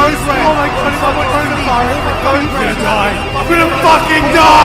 Oh my god, it's like coronavirus. I'm gonna die. I'm gonna fucking die!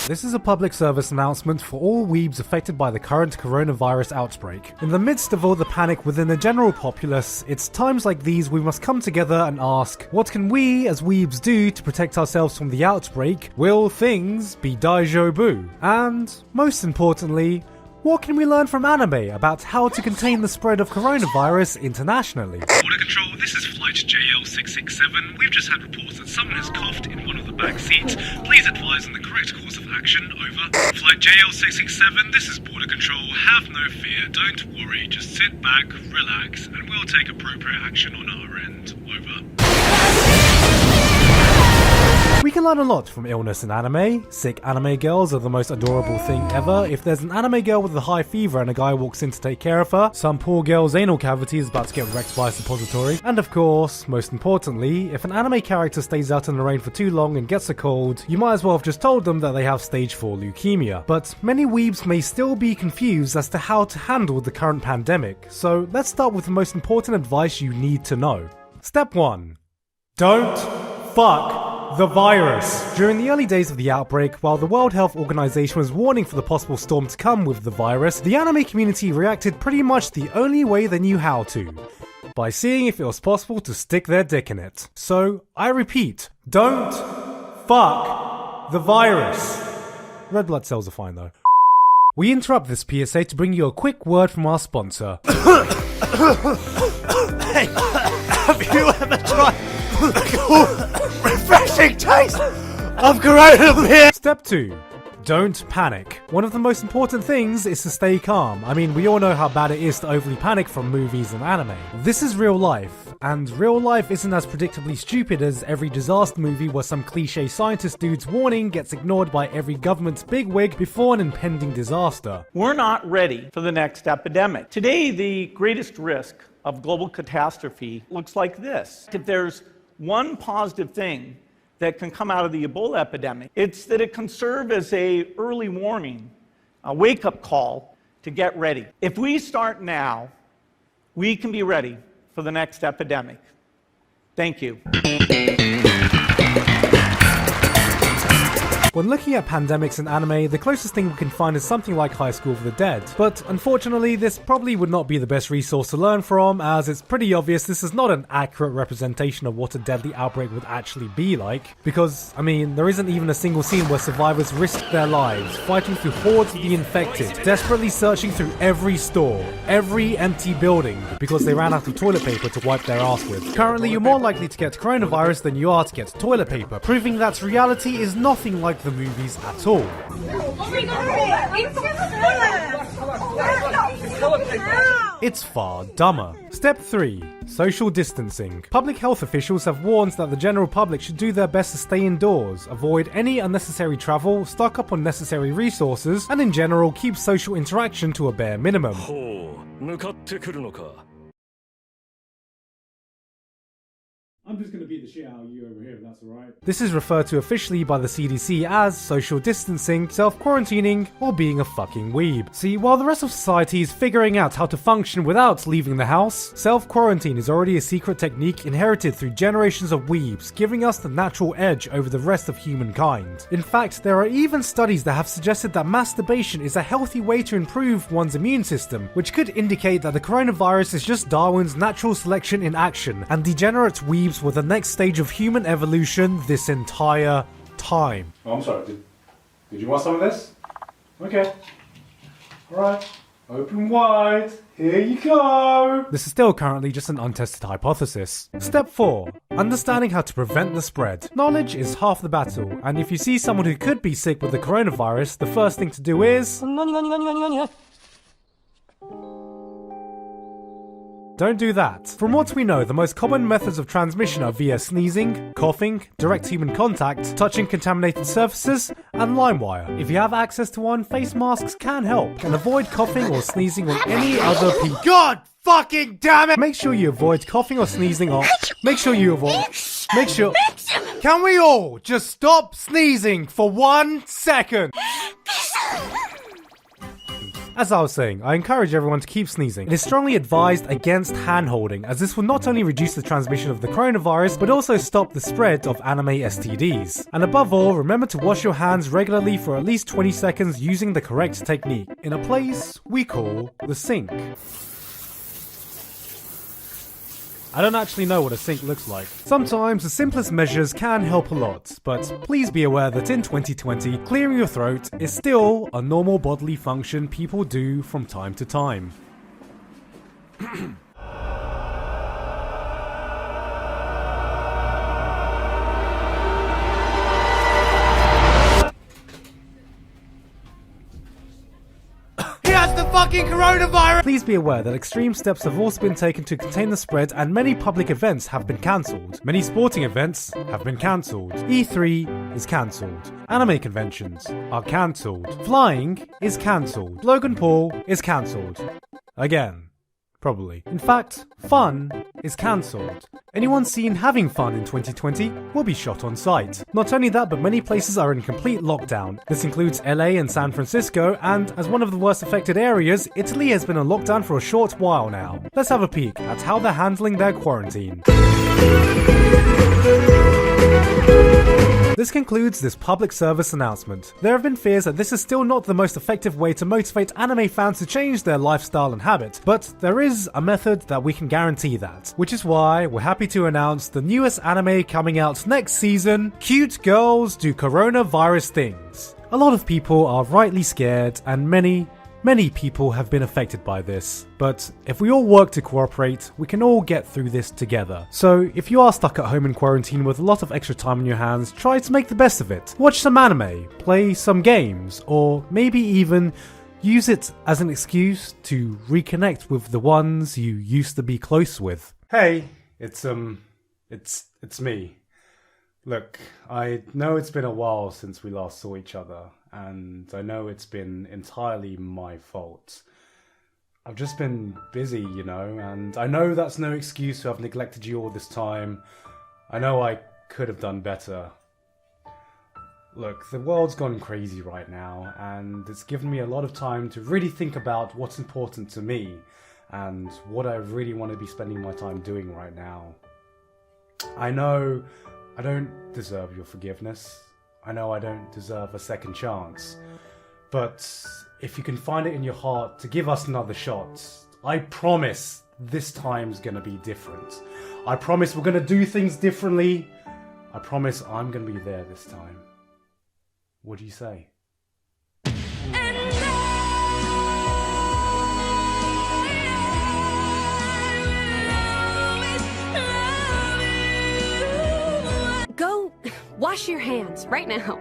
This is a public service announcement for all weebs affected by the current coronavirus outbreak. In the midst of all the panic within the general populace, it's times like these we must come together and ask, what can we as weebs do to protect ourselves from the outbreak? Will things be daijobu? And, most importantly, what can we learn from anime about how to contain the spread of coronavirus internationally? Border Control, this is Flight JL667. We've just had reports that someone has coughed in one of the back seats. Please advise on the correct course of action. Over. Flight JL667, this is Border Control. Have no fear, don't worry. Just sit back, relax, and we'll take appropriate action on our end. Over. We can learn a lot from illness in anime. Sick anime girls are the most adorable thing ever. If there's an anime girl with a high fever and a guy walks in to take care of her, some poor girl's anal cavity is about to get wrecked by a suppository. And of course, most importantly, if an anime character stays out in the rain for too long and gets a cold, you might as well have just told them that they have stage 4 leukemia. But many weebs may still be confused as to how to handle the current pandemic, so let's start with the most important advice you need to know. Step 1. Don't fuck the virus. During the early days of the outbreak, while the World Health Organization was warning for the possible storm to come with the virus, the anime community reacted pretty much the only way they knew how to, by seeing if it was possible to stick their dick in it. So, I repeat, don't fuck the virus. Red blood cells are fine though. We interrupt this PSA to bring you a quick word from our sponsor. Hey, have you ever tried refreshing taste of Corona beer? Step 2. Don't panic. One of the most important things is to stay calm. I mean, we all know how bad it is to overly panic from movies and anime. This is real life, and real life isn't as predictably stupid as every disaster movie where some cliche scientist dude's warning gets ignored by every government's bigwig before an impending disaster. We're not ready for the next epidemic. Today, the greatest risk of global catastrophe looks like this. If there's one positive thing that can come out of the Ebola epidemic, it's that it can serve as an early warning, a wake-up call to get ready. If we start now, we can be ready for the next epidemic. Thank you. When looking at pandemics in anime, the closest thing we can find is something like High School of the Dead. But unfortunately, this probably would not be the best resource to learn from, as it's pretty obvious this is not an accurate representation of what a deadly outbreak would actually be like. Because, I mean, there isn't even a single scene where survivors risked their lives, fighting through hordes of the infected, desperately searching through every store, every empty building, because they ran out of toilet paper to wipe their ass with. Currently, you're more likely to get coronavirus than you are to get toilet paper, proving that reality is nothing like the movies at all. It's far dumber. Step 3. Social distancing. Public health officials have warned that the general public should do their best to stay indoors, avoid any unnecessary travel, stock up on necessary resources, and in general keep social interaction to a bare minimum. I'm just gonna beat the shit out of you over here, if that's alright. This is referred to officially by the CDC as social distancing, self-quarantining, or being a fucking weeb. See, while the rest of society is figuring out how to function without leaving the house, self-quarantine is already a secret technique inherited through generations of weebs, giving us the natural edge over the rest of humankind. In fact, there are even studies that have suggested that masturbation is a healthy way to improve one's immune system, which could indicate that the coronavirus is just Darwin's natural selection in action, and degenerate weebs were the next stage of human evolution this entire time. Oh, I'm sorry, did you want some of this? Okay. Alright. Open wide. Here you go. This is still currently just an untested hypothesis. Step 4. Understanding how to prevent the spread. Knowledge is half the battle, and if you see someone who could be sick with the coronavirus, the first thing to do is... Don't do that. From what we know, the most common methods of transmission are via sneezing, coughing, direct human contact, touching contaminated surfaces, and LimeWire. If you have access to one, face masks can help, and avoid coughing or sneezing on any other people. God fucking damn it! Make sure you avoid coughing or sneezing on... Can we all just stop sneezing for 1 second? As I was saying, I encourage everyone to keep sneezing. It is strongly advised against hand-holding, as this will not only reduce the transmission of the coronavirus, but also stop the spread of anime STDs. And above all, remember to wash your hands regularly for at least 20 seconds using the correct technique, in a place we call the sink. I don't actually know what a sink looks like. Sometimes the simplest measures can help a lot, but please be aware that in 2020, clearing your throat is still a normal bodily function people do from time to time. Fucking coronavirus! Please be aware that extreme steps have also been taken to contain the spread, and many public events have been cancelled. Many sporting events have been cancelled. E3 is cancelled. Anime conventions are cancelled. Flying is cancelled. Logan Paul is cancelled. Again. Probably. In fact, fun is cancelled. Anyone seen having fun in 2020 will be shot on sight. Not only that, but many places are in complete lockdown. This includes LA and San Francisco, and as one of the worst affected areas, Italy has been on lockdown for a short while now. Let's have a peek at how they're handling their quarantine. This concludes this public service announcement. There have been fears that this is still not the most effective way to motivate anime fans to change their lifestyle and habit, but there is a method that we can guarantee that, which is why we're happy to announce the newest anime coming out next season, Cute Girls Do Coronavirus Things. A lot of people are rightly scared, and many people have been affected by this, but if we all work to cooperate, we can all get through this together. So if you are stuck at home in quarantine with a lot of extra time on your hands, try to make the best of it. Watch some anime, play some games, or maybe even use it as an excuse to reconnect with the ones you used to be close with. Hey, it's me. Look, I know it's been a while since we last saw each other, and I know it's been entirely my fault. I've just been busy, you know, and I know that's no excuse to have neglected you all this time. I know I could have done better. Look, the world's gone crazy right now, and it's given me a lot of time to really think about what's important to me, and what I really want to be spending my time doing right now. I know I don't deserve your forgiveness. I know I don't deserve a second chance. But if you can find it in your heart to give us another shot, I promise this time's gonna be different. I promise we're gonna do things differently. I promise I'm gonna be there this time. What do you say? Go wash your hands right now.